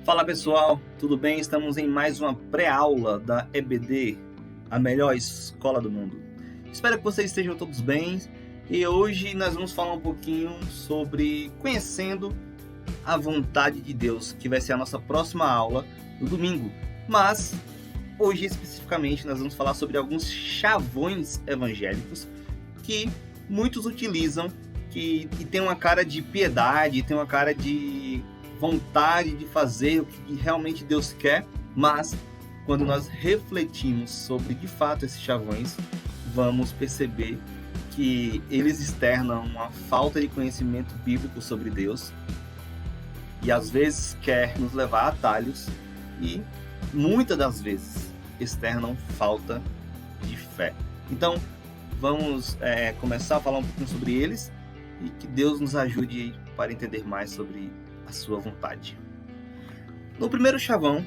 Fala pessoal, tudo bem? Estamos em mais uma pré-aula da EBD, a melhor escola do mundo. Espero que vocês estejam todos bem e hoje nós vamos falar um pouquinho sobre conhecendo a vontade de Deus, que vai ser a nossa próxima aula no domingo. Mas hoje especificamente nós vamos falar sobre alguns chavões evangélicos que muitos utilizam, que tem uma cara de piedade, tem uma cara de vontade de fazer o que realmente Deus quer, mas quando nós refletimos sobre de fato esses chavões, vamos perceber que eles externam uma falta de conhecimento bíblico sobre Deus e às vezes quer nos levar a atalhos e muitas das vezes externam falta de fé. Então vamos começar a falar um pouquinho sobre eles e que Deus nos ajude para entender mais sobre a sua vontade. No primeiro chavão,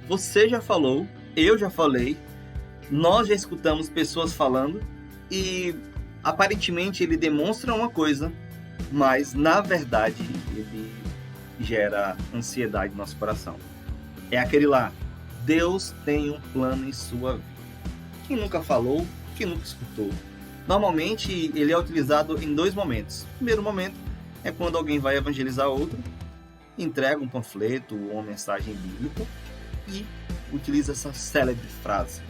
você já falou, eu já falei, nós já escutamos pessoas falando e aparentemente ele demonstra uma coisa, mas na verdade ele gera ansiedade no nosso coração. É aquele lá, Deus tem um plano em sua vida. Quem nunca falou, quem nunca escutou? Normalmente ele é utilizado em dois momentos. O primeiro momento é quando alguém vai evangelizar outro, entrega um panfleto ou uma mensagem bíblica e utiliza essa célebre frase: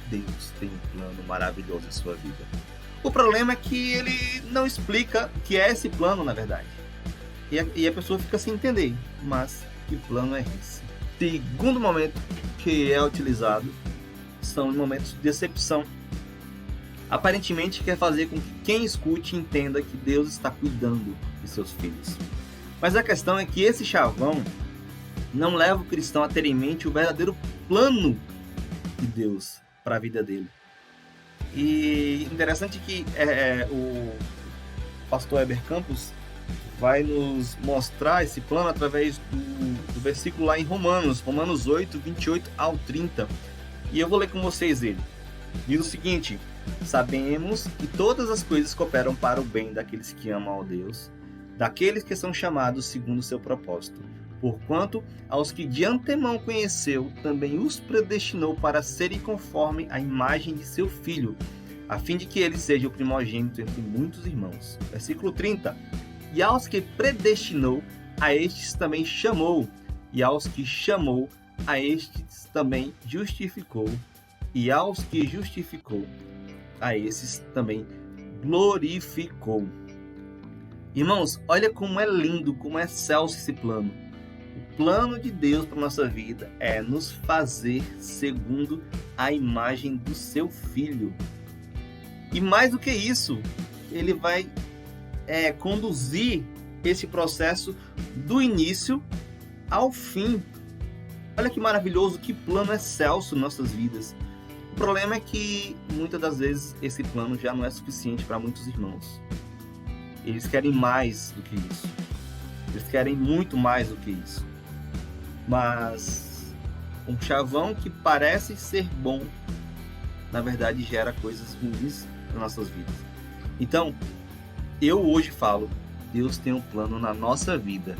Deus tem um plano maravilhoso em sua vida. O problema é que ele não explica o que é esse plano, na verdade. E a pessoa fica sem entender, mas que plano é esse? Segundo momento que é utilizado são momentos de decepção. Aparentemente quer fazer com que quem escute entenda que Deus está cuidando de seus filhos. Mas a questão é que esse chavão não leva o cristão a ter em mente o verdadeiro plano de Deus para a vida dele. E interessante que o pastor Heber Campos vai nos mostrar esse plano através do versículo lá em Romanos 8, 28 ao 30. E eu vou ler com vocês ele. Diz o seguinte: sabemos que todas as coisas cooperam para o bem daqueles que amam a Deus, daqueles que são chamados segundo o seu propósito. Porquanto, aos que de antemão conheceu, também os predestinou para serem conforme a imagem de seu Filho, a fim de que ele seja o primogênito entre muitos irmãos. Versículo 30. E aos que predestinou, a estes também chamou, e aos que chamou, a estes também justificou, e aos que justificou, a esses também glorificou. Irmãos, olha como é lindo, como é excelso esse plano. O plano de Deus para a nossa vida é nos fazer segundo a imagem do seu Filho. E mais do que isso, ele vai conduzir esse processo do início ao fim. Olha que maravilhoso, que plano excelso em nossas vidas. O problema é que muitas das vezes esse plano já não é suficiente para muitos irmãos. Eles querem mais do que isso. Eles querem muito mais do que isso. Mas um chavão que parece ser bom, na verdade gera coisas ruins nas nossas vidas. Então, eu hoje falo, Deus tem um plano na nossa vida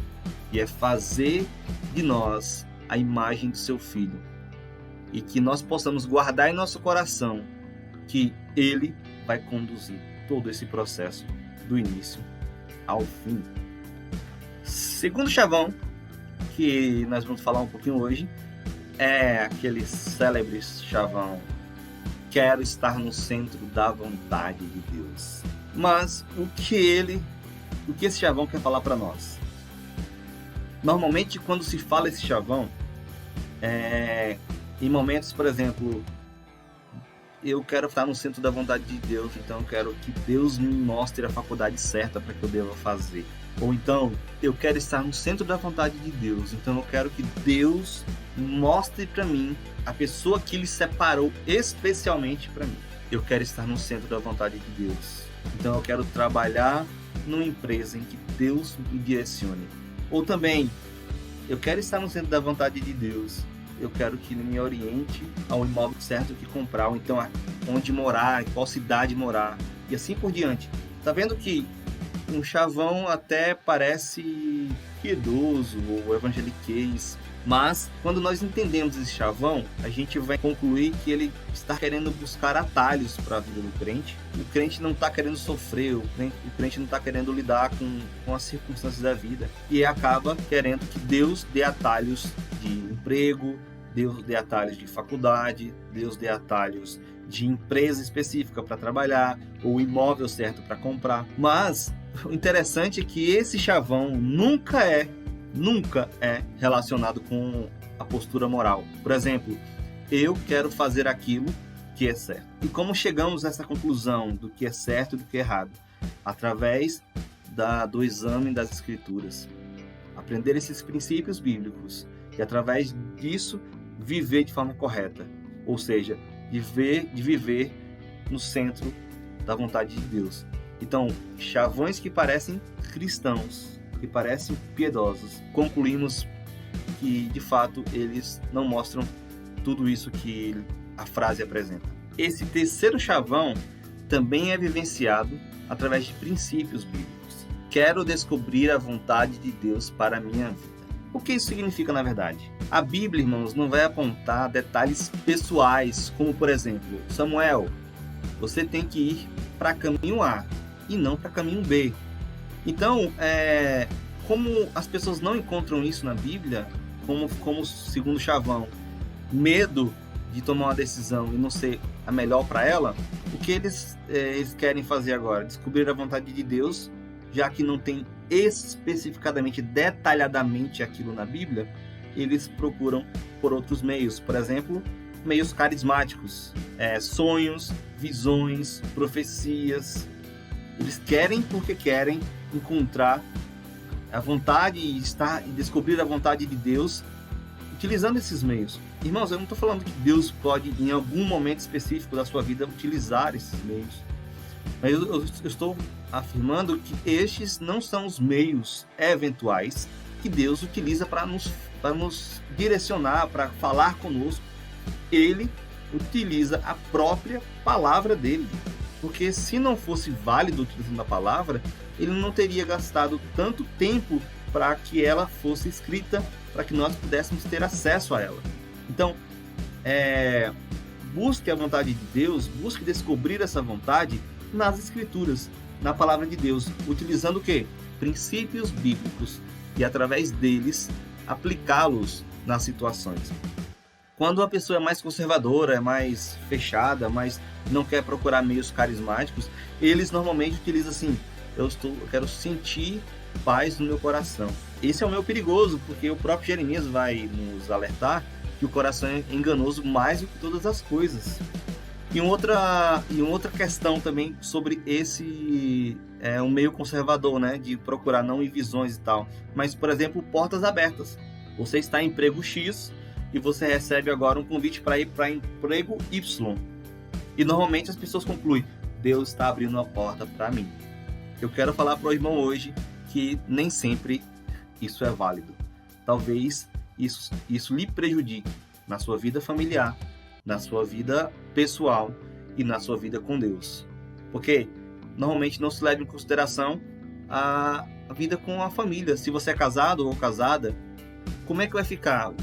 e é fazer de nós a imagem do seu Filho. E que nós possamos guardar em nosso coração que Ele vai conduzir todo esse processo do início ao fim. Segundo chavão que nós vamos falar um pouquinho hoje é aquele célebre chavão: quero estar no centro da vontade de Deus. Mas o que esse chavão quer falar para nós? Normalmente quando se fala esse chavão, em momentos, por exemplo, eu quero estar no centro da vontade de Deus, então eu quero que Deus me mostre a faculdade certa para que eu deva fazer. Ou então, eu quero estar no centro da vontade de Deus, então eu quero que Deus mostre para mim a pessoa que Ele separou especialmente para mim. Eu quero estar no centro da vontade de Deus, então eu quero trabalhar numa empresa em que Deus me direcione. Ou também, eu quero estar no centro da vontade de Deus, eu quero que Ele me oriente ao imóvel certo que comprar, ou então onde morar, em qual cidade morar, e assim por diante. Tá vendo que um chavão até parece piedoso ou evangeliquez. Mas, quando nós entendemos esse chavão, a gente vai concluir que ele está querendo buscar atalhos para a vida do crente. O crente não está querendo sofrer, o crente não está querendo lidar com as circunstâncias da vida. E acaba querendo que Deus dê atalhos de emprego, Deus dê atalhos de faculdade, Deus dê atalhos de empresa específica para trabalhar, ou o imóvel certo para comprar. Mas o interessante é que esse chavão nunca é relacionado com a postura moral. Por exemplo, eu quero fazer aquilo que é certo. E como chegamos a essa conclusão do que é certo e do que é errado? Através do exame das Escrituras. Aprender esses princípios bíblicos e, através disso, viver de forma correta. Ou seja, de viver no centro da vontade de Deus. Então, chavões que parecem cristãos, que parecem piedosos, concluímos que, de fato, eles não mostram tudo isso que a frase apresenta. Esse terceiro chavão também é vivenciado através de princípios bíblicos. Quero descobrir a vontade de Deus para a minha vida. O que isso significa, na verdade? A Bíblia, irmãos, não vai apontar detalhes pessoais, como, por exemplo, Samuel, você tem que ir para caminho A e não para caminho B. Então, como as pessoas não encontram isso na Bíblia, como segundo chavão, medo de tomar uma decisão e não ser a melhor para ela, o que eles querem fazer agora? Descobrir a vontade de Deus, já que não tem especificadamente, detalhadamente aquilo na Bíblia, eles procuram por outros meios. Por exemplo, meios carismáticos, sonhos, visões, profecias. Eles querem porque querem encontrar a vontade e descobrir a vontade de Deus utilizando esses meios. Irmãos, eu não estou falando que Deus pode, em algum momento específico da sua vida, utilizar esses meios. Mas eu estou afirmando que estes não são os meios eventuais que Deus utiliza para nos direcionar, para falar conosco. Ele utiliza a própria palavra dele. Porque se não fosse válido utilizando a palavra, ele não teria gastado tanto tempo para que ela fosse escrita, para que nós pudéssemos ter acesso a ela. Então, busque a vontade de Deus, busque descobrir essa vontade nas Escrituras, na palavra de Deus, utilizando o quê? Princípios bíblicos, e através deles aplicá-los nas situações. Quando uma pessoa é mais conservadora, é mais fechada, mas não quer procurar meios carismáticos, eles normalmente utilizam assim: eu quero sentir paz no meu coração. Esse é o meio perigoso, porque o próprio Jeremias vai nos alertar que o coração é enganoso mais do que todas as coisas. E outra questão também sobre esse um meio conservador, né, de procurar não em visões e tal, mas, por exemplo, portas abertas. Você está em emprego X e você recebe agora um convite para ir para emprego Y. E normalmente as pessoas concluem: Deus está abrindo uma porta para mim. Eu quero falar para o irmão hoje que nem sempre isso é válido. Talvez isso lhe prejudique na sua vida familiar, na sua vida pessoal e na sua vida com Deus. Porque normalmente não se leva em consideração a vida com a família. Se você é casado ou casada, como é que vai ficar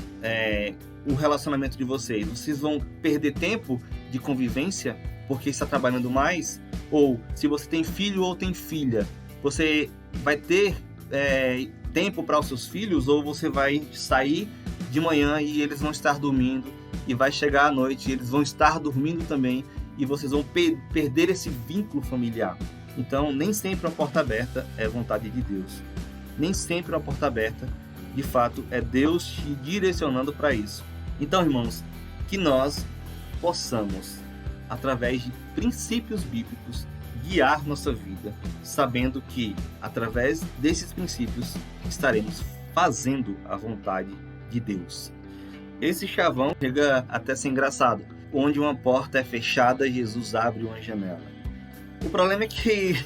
o relacionamento de vocês? Vocês vão perder tempo de convivência porque está trabalhando mais? Ou se você tem filho ou tem filha, você vai ter tempo para os seus filhos, ou você vai sair de manhã e eles vão estar dormindo, e vai chegar à noite e eles vão estar dormindo também, e vocês vão perder esse vínculo familiar. Então, nem sempre uma porta aberta é vontade de Deus. Nem sempre uma porta aberta, de fato, é Deus te direcionando para isso. Então, irmãos, que nós possamos, através de princípios bíblicos, guiar nossa vida, sabendo que, através desses princípios, estaremos fazendo a vontade de Deus. Esse chavão chega até a ser engraçado. Onde uma porta é fechada, Jesus abre uma janela. O problema é que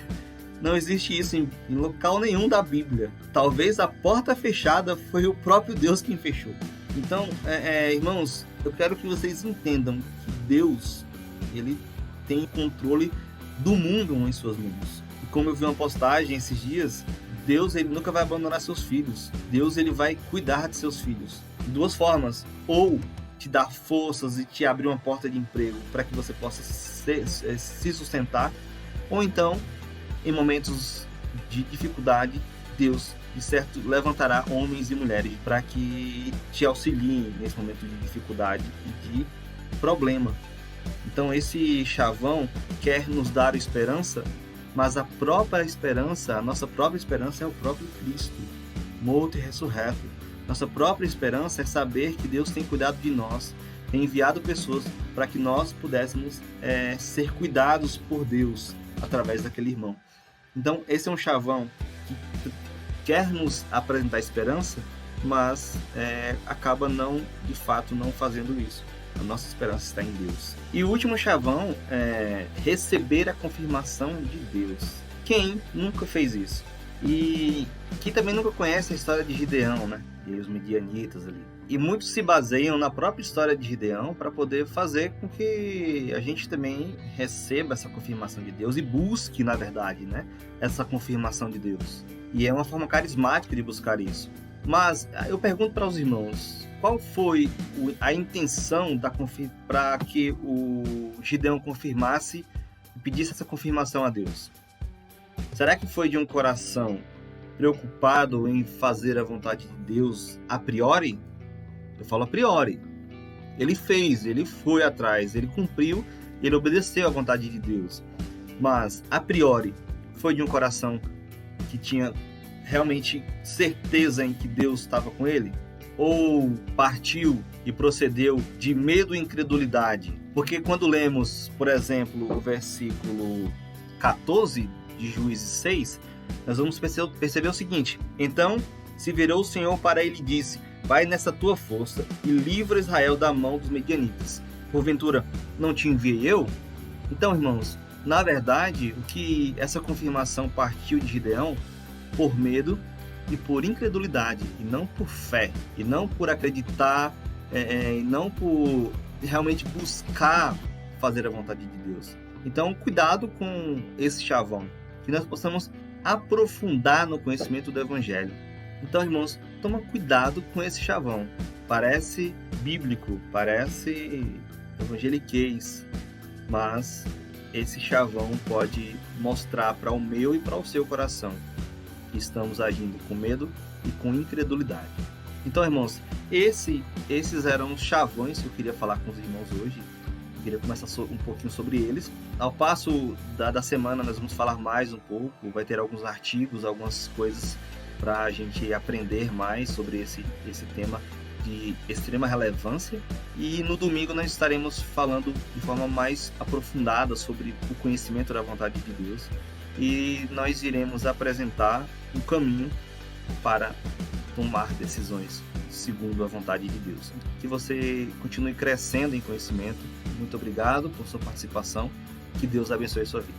não existe isso em local nenhum da Bíblia. Talvez a porta fechada foi o próprio Deus quem fechou. Então, irmãos, eu quero que vocês entendam que Deus, ele tem controle do mundo em suas mãos. E como eu vi uma postagem esses dias, Deus ele nunca vai abandonar seus filhos. Deus ele vai cuidar de seus filhos. De duas formas. Ou te dar forças e te abrir uma porta de emprego para que você possa se sustentar. Ou então, em momentos de dificuldade, Deus, de certo, levantará homens e mulheres para que te auxiliem nesse momento de dificuldade e de problema. Então esse chavão quer nos dar esperança, mas a própria esperança, a nossa própria esperança é o próprio Cristo, morto e ressurreto. Nossa própria esperança é saber que Deus tem cuidado de nós, tem enviado pessoas para que nós pudéssemos ser cuidados por Deus através daquele irmão. Então esse é um chavão que quer nos apresentar esperança, mas acaba de fato não fazendo isso. A nossa esperança está em Deus. E o último chavão é receber a confirmação de Deus. Quem nunca fez isso? E que também nunca conhece a história de Gideão, né? E os midianitas ali. E muitos se baseiam na própria história de Gideão para poder fazer com que a gente também receba essa confirmação de Deus e busque, na verdade, né, essa confirmação de Deus. E é uma forma carismática de buscar isso. Mas eu pergunto para os irmãos, qual foi a intenção para que o Gideão confirmasse e pedisse essa confirmação a Deus? Será que foi de um coração preocupado em fazer a vontade de Deus a priori? Eu falo a priori. Ele fez, ele foi atrás, ele cumpriu, ele obedeceu à vontade de Deus. Mas, a priori, foi de um coração que tinha realmente certeza em que Deus estava com ele? Ou partiu e procedeu de medo e incredulidade? Porque quando lemos, por exemplo, o versículo 14 de Juízes 6, nós vamos perceber o seguinte: então se virou o Senhor para ele e disse: vai nessa tua força e livra Israel da mão dos medianitas. Porventura, não te enviei eu? Então, irmãos, na verdade, o que essa confirmação partiu de Gideão por medo e por incredulidade, e não por fé, e não por acreditar, e não por realmente buscar fazer a vontade de Deus. Então, cuidado com esse chavão, que nós possamos aprofundar no conhecimento do Evangelho. Então, irmãos, toma cuidado com esse chavão. Parece bíblico, parece evangeliquez, mas esse chavão pode mostrar para o meu e para o seu coração que estamos agindo com medo e com incredulidade. Então, irmãos, esses eram os chavões que eu queria falar com os irmãos hoje. Eu queria começar um pouquinho sobre eles. Ao passo da semana, nós vamos falar mais um pouco. Vai ter alguns artigos, algumas coisas para a gente aprender mais sobre esse tema de extrema relevância. E no domingo nós estaremos falando de forma mais aprofundada sobre o conhecimento da vontade de Deus. E nós iremos apresentar um caminho para tomar decisões segundo a vontade de Deus. Que você continue crescendo em conhecimento. Muito obrigado por sua participação. Que Deus abençoe a sua vida.